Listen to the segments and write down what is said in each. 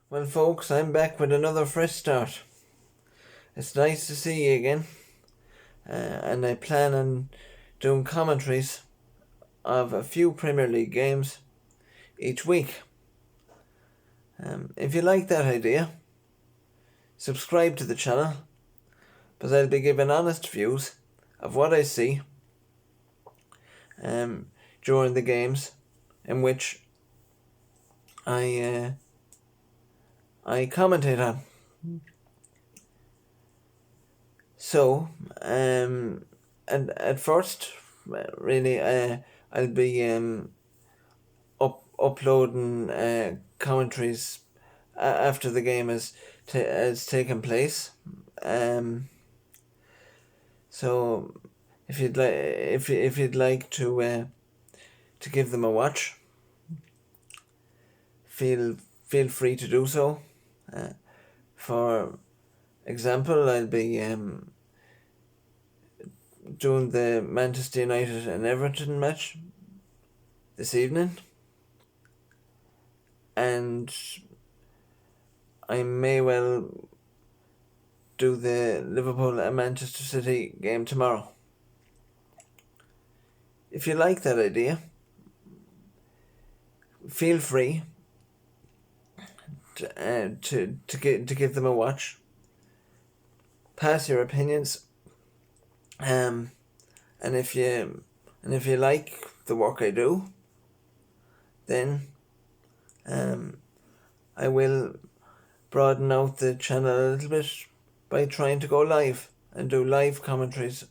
Well, folks, I'm back with another fresh start. It's nice to see you again, and I plan on doing commentaries of a few Premier League games each week. If you like that idea, subscribe to the channel, because I'll be giving honest views of what I see during the games in which I commentate on. So, and at first, really, I'll be uploading commentaries after the game has taken place. So, if you'd like to give them a watch, feel free to do so. For example, I'll be doing the Manchester United and Everton match this evening, and I may well do the Liverpool and Manchester City game tomorrow. If you like that idea, feel free to give them a watch. Pass your opinions, and if you like the work I do, then I will broaden out the channel a little bit by trying to go live and do live commentaries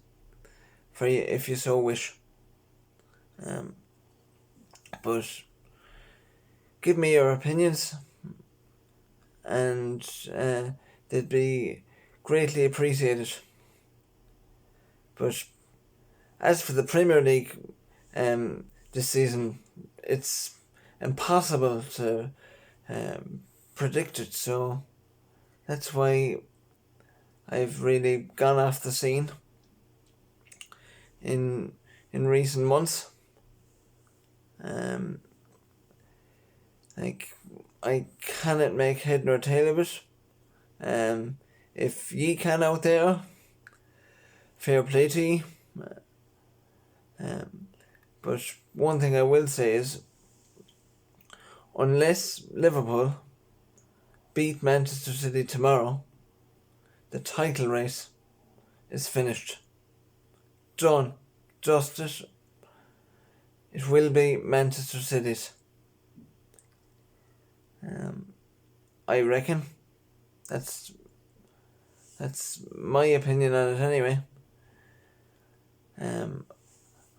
for you if you so wish. But give me your opinions, and they'd be greatly appreciated. But as for the Premier League this season, it's impossible to predict it, so that's why I've really gone off the scene in recent months. I cannot make head nor tail of it. If ye can out there, fair play to ye. But one thing I will say is, unless Liverpool beat Manchester City tomorrow, the title race is finished. Done. Dusted. It will be Manchester City's. I reckon. That's my opinion on it anyway.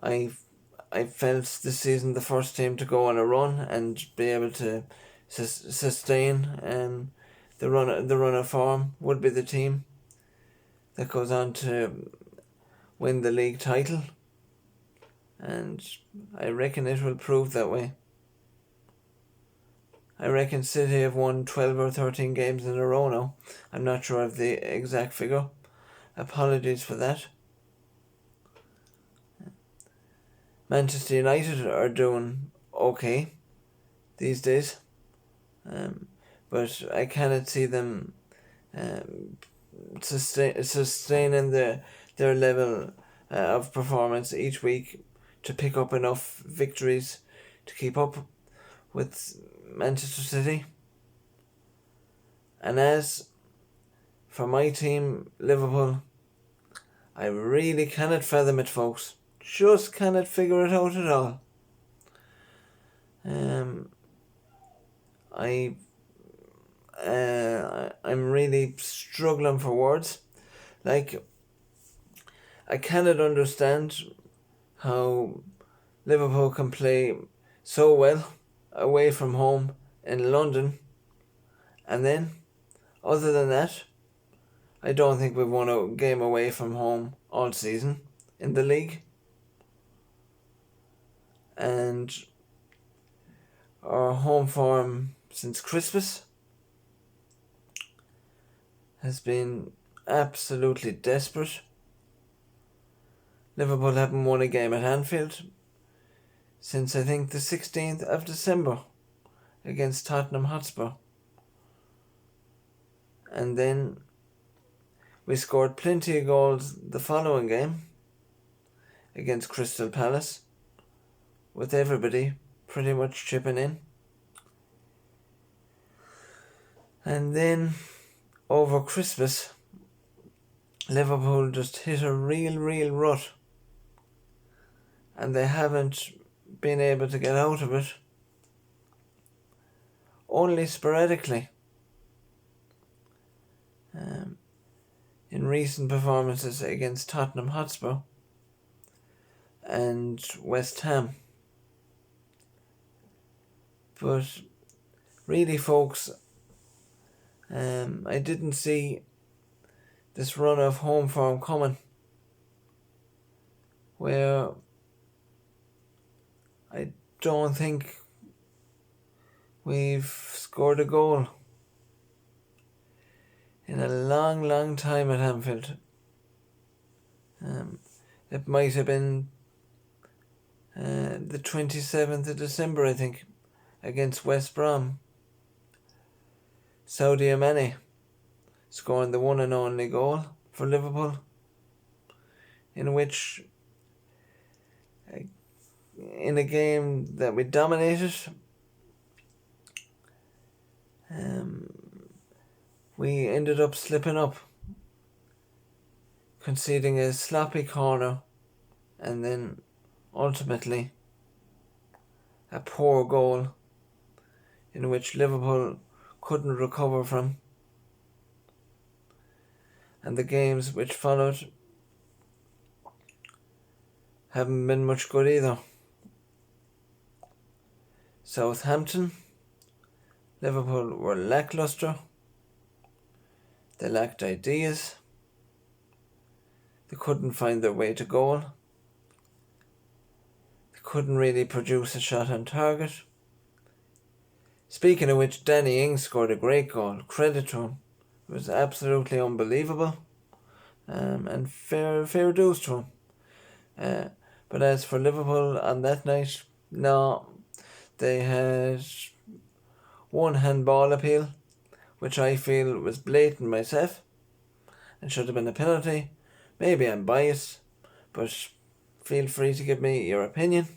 I felt this season the first team to go on a run and be able to sustain the run of form would be the team that goes on to win the league title, and I reckon it will prove that way. I reckon City have won 12 or 13 games in a row now. I'm not sure of the exact figure. Apologies for that. Manchester United are doing okay these days, but I cannot see them sustaining their level of performance each week to pick up enough victories to keep up with Manchester City. And as for my team, Liverpool, I really cannot fathom it, folks. Just cannot figure it out at all. I'm really struggling for words. Like, I cannot understand how Liverpool can play so well away from home in London, and then, other than that, I don't think we've won a game away from home all season in the league. And our home form since Christmas has been absolutely desperate. Liverpool haven't won a game at Anfield since I think the 16th of December against Tottenham Hotspur. And then we scored plenty of goals the following game against Crystal Palace, with everybody pretty much chipping in. And then over Christmas, Liverpool just hit a real rut, and they haven't been able to get out of it, only sporadically. In recent performances against Tottenham Hotspur and West Ham. But really, folks, I didn't see this run of home form coming, where I don't think we've scored a goal in a long time at Anfield. It might have been the 27th of December, I think, against West Brom. Sadio Mane scoring the one and only goal for Liverpool, in which, in a game that we dominated, we ended up slipping up, conceding a sloppy corner, and then ultimately a poor goal in which Liverpool couldn't recover from. And the games which followed haven't been much good either. Southampton, Liverpool were lacklustre. They lacked ideas. They couldn't find their way to goal. They couldn't really produce a shot on target. Speaking of which, Danny Ings scored a great goal. Credit to him. It was absolutely unbelievable. And fair dues to him. But as for Liverpool on that night, no, they had one handball appeal, which I feel was blatant myself and should have been a penalty. Maybe I'm biased, but feel free to give me your opinion.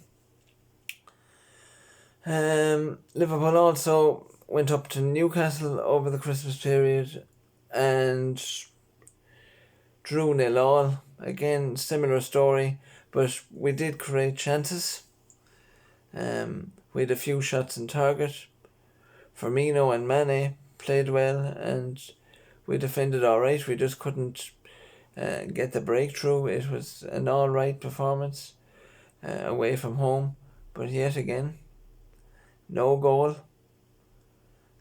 Liverpool also went up to Newcastle over the Christmas period and drew 0-0. Again, similar story, but we did create chances. We had a few shots on target. Firmino and Mane played well, and we defended alright. We just couldn't get the breakthrough. It was an alright performance away from home, but yet again, no goal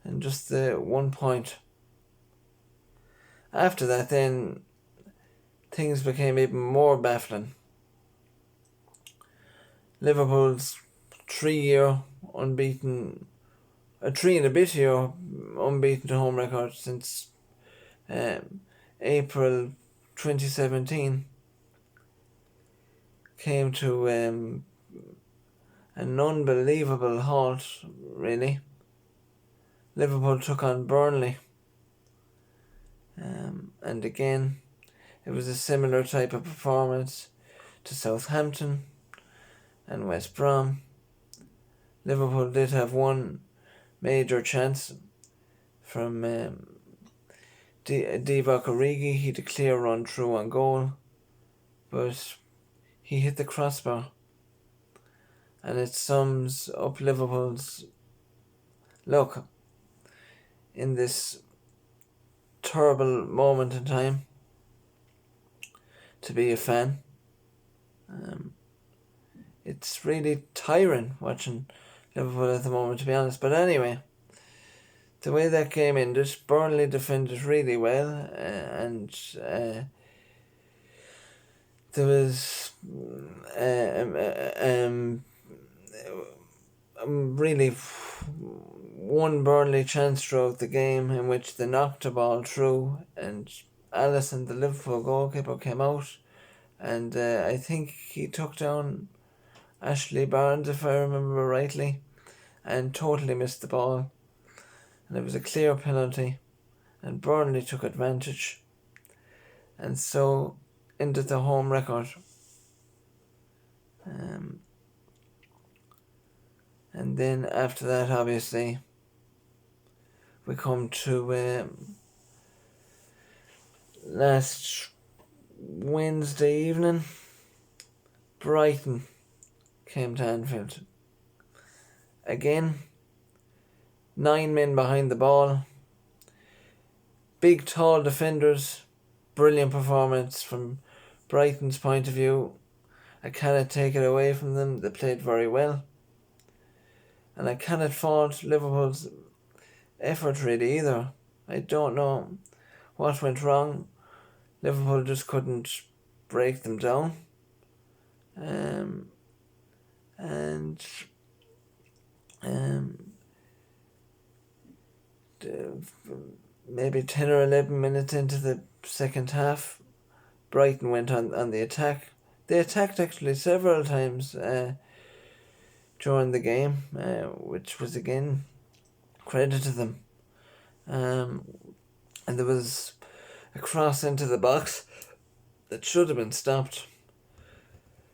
and just the 1 point. After that, then things became even more baffling. Liverpool's 3-year unbeaten, a 3-and-a-bit-year unbeaten to home record since April 2017 came to an unbelievable halt, really. Liverpool took on Burnley, and again it was a similar type of performance to Southampton and West Brom. Liverpool did have one major chance from Divock Origi. He had a clear run through on goal, but he hit the crossbar, and it sums up Liverpool's luck in this terrible moment in time to be a fan. It's really tiring watching Liverpool at the moment, to be honest. But anyway, the way that game ended, Burnley defended really well, and there was really one Burnley chance throughout the game in which they knocked the ball through, and Alisson, the Liverpool goalkeeper, came out, and I think he took down Ashley Barnes, if I remember rightly, and totally missed the ball. And it was a clear penalty, and Burnley took advantage, and so ended the home record. And then after that, obviously, we come to last Wednesday evening. Brighton came to Anfield. Again, 9 men behind the ball. Big, tall defenders. Brilliant performance from Brighton's point of view. I cannot take it away from them. They played very well. And I cannot fault Liverpool's effort really either. I don't know what went wrong. Liverpool just couldn't break them down. Maybe 10 or 11 minutes into the second half, Brighton went on the attack. They attacked actually several times during the game, which was again credit to them. And there was a cross into the box that should have been stopped.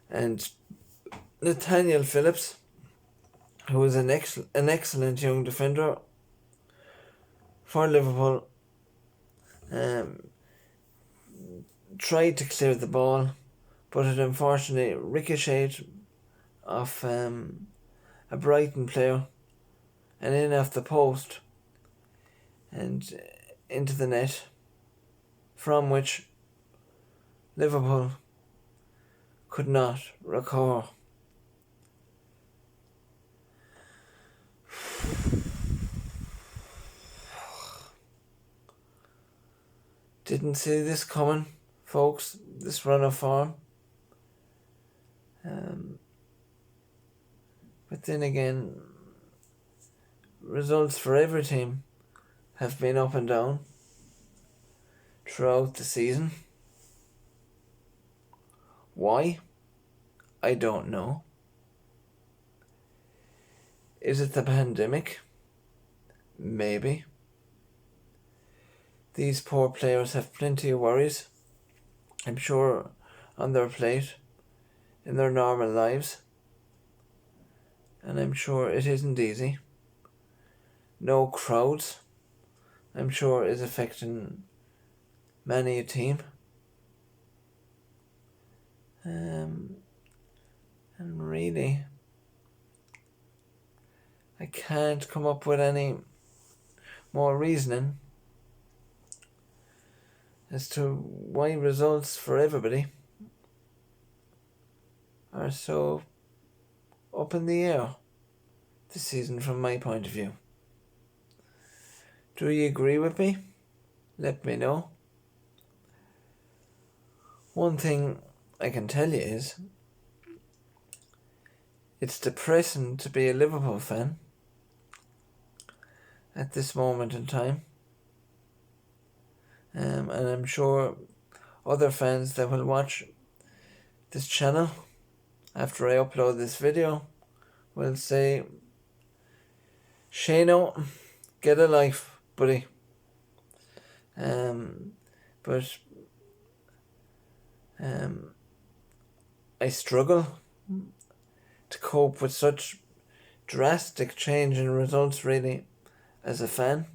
And Nathaniel Phillips, who was an excellent young defender for Liverpool, tried to clear the ball, but it unfortunately ricocheted off a Brighton player and in off the post and into the net, from which Liverpool could not recover. Didn't see this coming, folks, this run of form. But then again, results for every team have been up and down throughout the season. Why? I don't know. Is it the pandemic? Maybe. These poor players have plenty of worries, I'm sure, on their plate in their normal lives. And I'm sure it isn't easy. No crowds, I'm sure, is affecting many a team. And really, I can't come up with any more reasoning as to why results for everybody are so up in the air this season from my point of view. Do you agree with me? Let me know. One thing I can tell you is it's depressing to be a Liverpool fan at this moment in time. And I'm sure other fans that will watch this channel after I upload this video will say, Shano, get a life, buddy. But I struggle to cope with such drastic change in results really as a fan.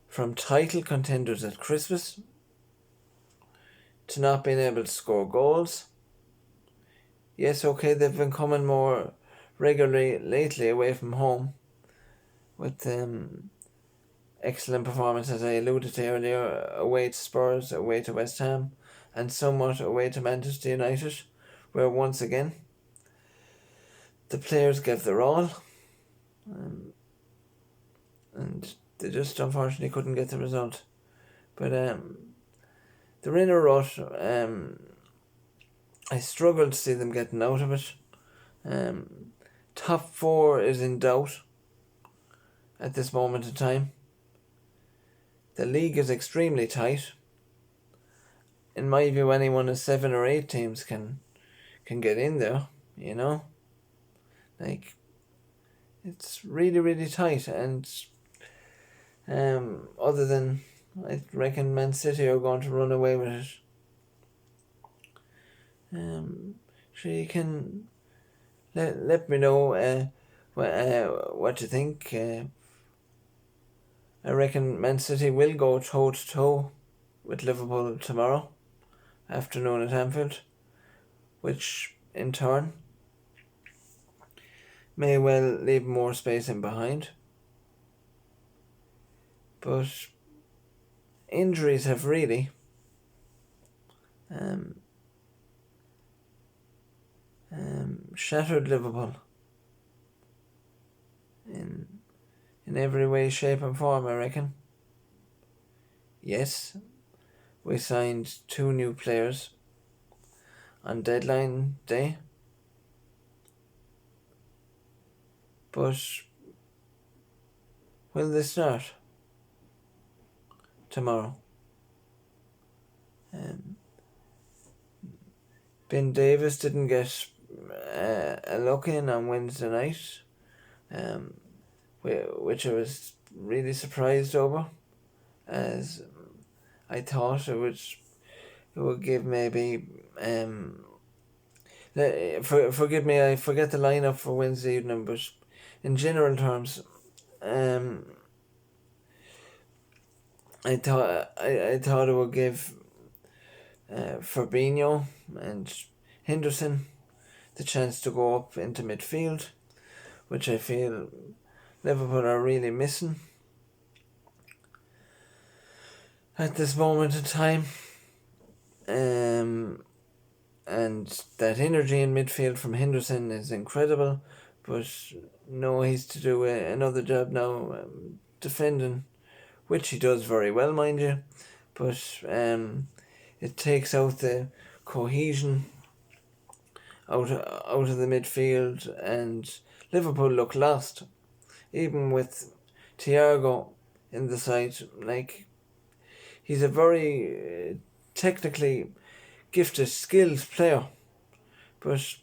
From title contenders at Christmas to not being able to score goals. Yes, okay, they've been coming more regularly lately away from home with excellent performance, as I alluded to earlier, away to Spurs, away to West Ham, and somewhat away to Manchester United, where once again the players gave their all, and they just unfortunately couldn't get the result. But they're in a rut. I struggle to see them getting out of it. Top 4 is in doubt at this moment in time. The league is extremely tight. In my view, anyone of 7 or 8 teams can get in there, you know. Like, it's really, really tight, and Other than, I reckon Man City are going to run away with it. Sure, you can let me know what you think. I reckon Man City will go toe to toe with Liverpool tomorrow afternoon at Anfield, which in turn may well leave more space in behind. But injuries have really shattered Liverpool in every way, shape and form, I reckon. Yes, we signed 2 new players on deadline day, but will they start tomorrow? Ben Davis didn't get a look in on Wednesday night, which I was really surprised over, as I thought it would give maybe forgive me, I forget the lineup for Wednesday evening, but in general terms, I thought it would give Fabinho and Henderson the chance to go up into midfield, which I feel Liverpool are really missing at this moment in time. And that energy in midfield from Henderson is incredible, but no, he's to do another job now, defending, which he does very well, mind you, but it takes out the cohesion out of the midfield, and Liverpool look lost, even with Thiago in the side. Like, he's a very technically gifted, skilled player, but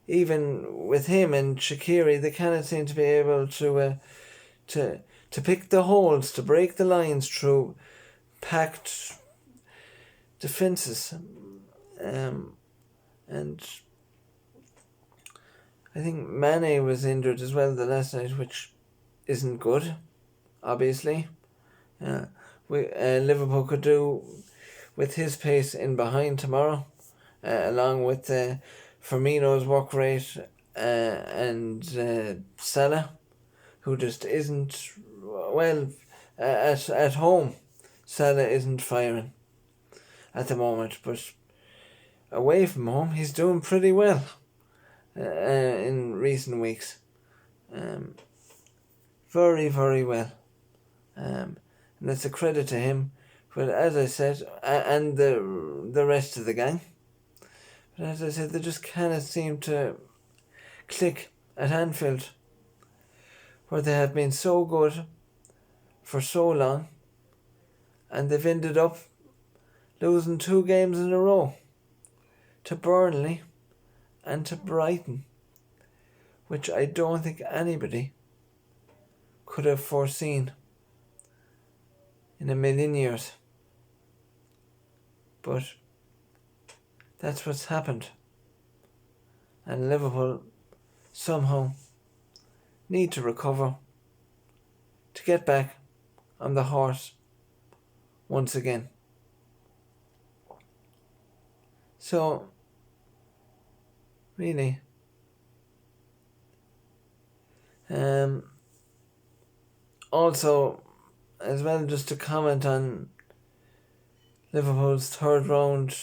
even with him and Shaqiri, they cannot seem to be able to pick the holes, to break the lines through packed defences. And I think Mane was injured as well the last night, which isn't good, obviously. Liverpool could do with his pace in behind tomorrow, along with Firmino's work rate and Salah, who just isn't, well, at home, Salah isn't firing at the moment, but away from home, he's doing pretty well in recent weeks. Very, very well. And it's a credit to him. But as I said, and the rest of the gang, but as I said, they just cannot seem to click at Anfield, where they have been so good for so long, and they've ended up losing 2 games in a row to Burnley and to Brighton, which I don't think anybody could have foreseen in a million years. But that's what's happened, and Liverpool somehow need to recover to get back on the horse once again. So, really, also, as well, just to comment on Liverpool's 3rd round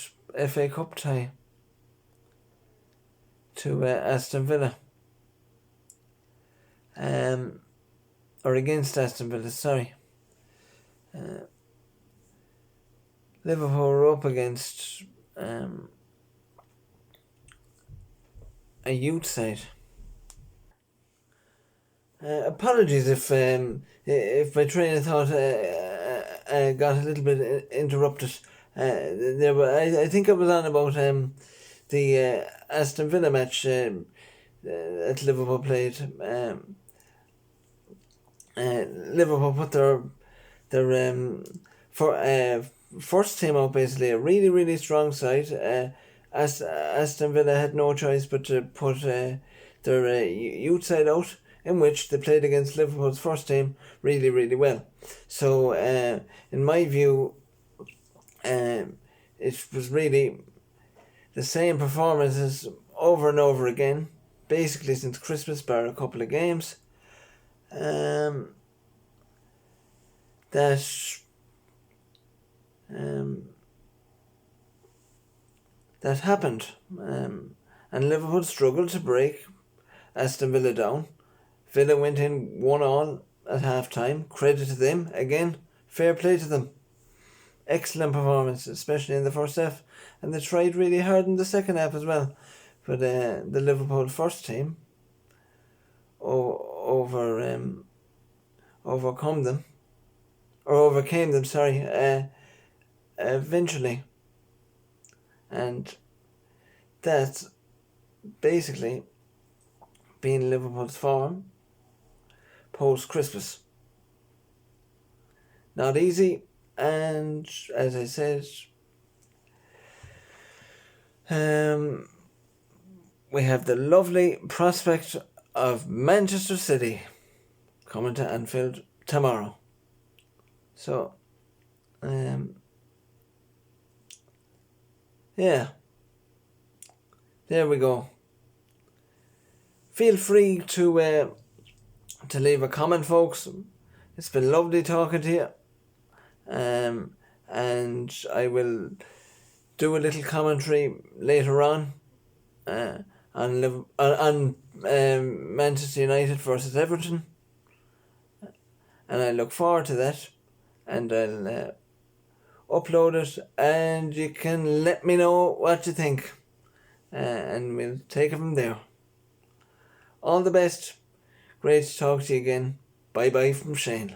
FA Cup tie to Aston Villa. Or against Aston Villa, sorry. Liverpool were up against a youth side. Apologies if my train of thought got a little bit interrupted. I think I was on about the Aston Villa match that Liverpool played. Liverpool put their for first team out, basically a really strong side. Aston Villa had no choice but to put their youth side out, in which they played against Liverpool's first team really well. So in my view, it was really the same performances over and over again, basically since Christmas, bar a couple of games. That that happened, and Liverpool struggled to break Aston Villa down. Villa went in 1-1 at half time. Credit to them again. Fair play to them. Excellent performance, especially in the first half, and they tried really hard in the second half as well. But the Liverpool first team overcame them. Sorry, eventually, and that's basically been Liverpool's form post Christmas. Not easy, and as I said, we have the lovely prospect of Manchester City coming to Anfield tomorrow. So, yeah, there we go. Feel free to leave a comment, folks. It's been lovely talking to you. And I will do a little commentary later on Manchester United versus Everton, and I look forward to that. And I'll upload it, and you can let me know what you think, and we'll take it from there. All the best. Great to talk to you again. Bye bye from Shane.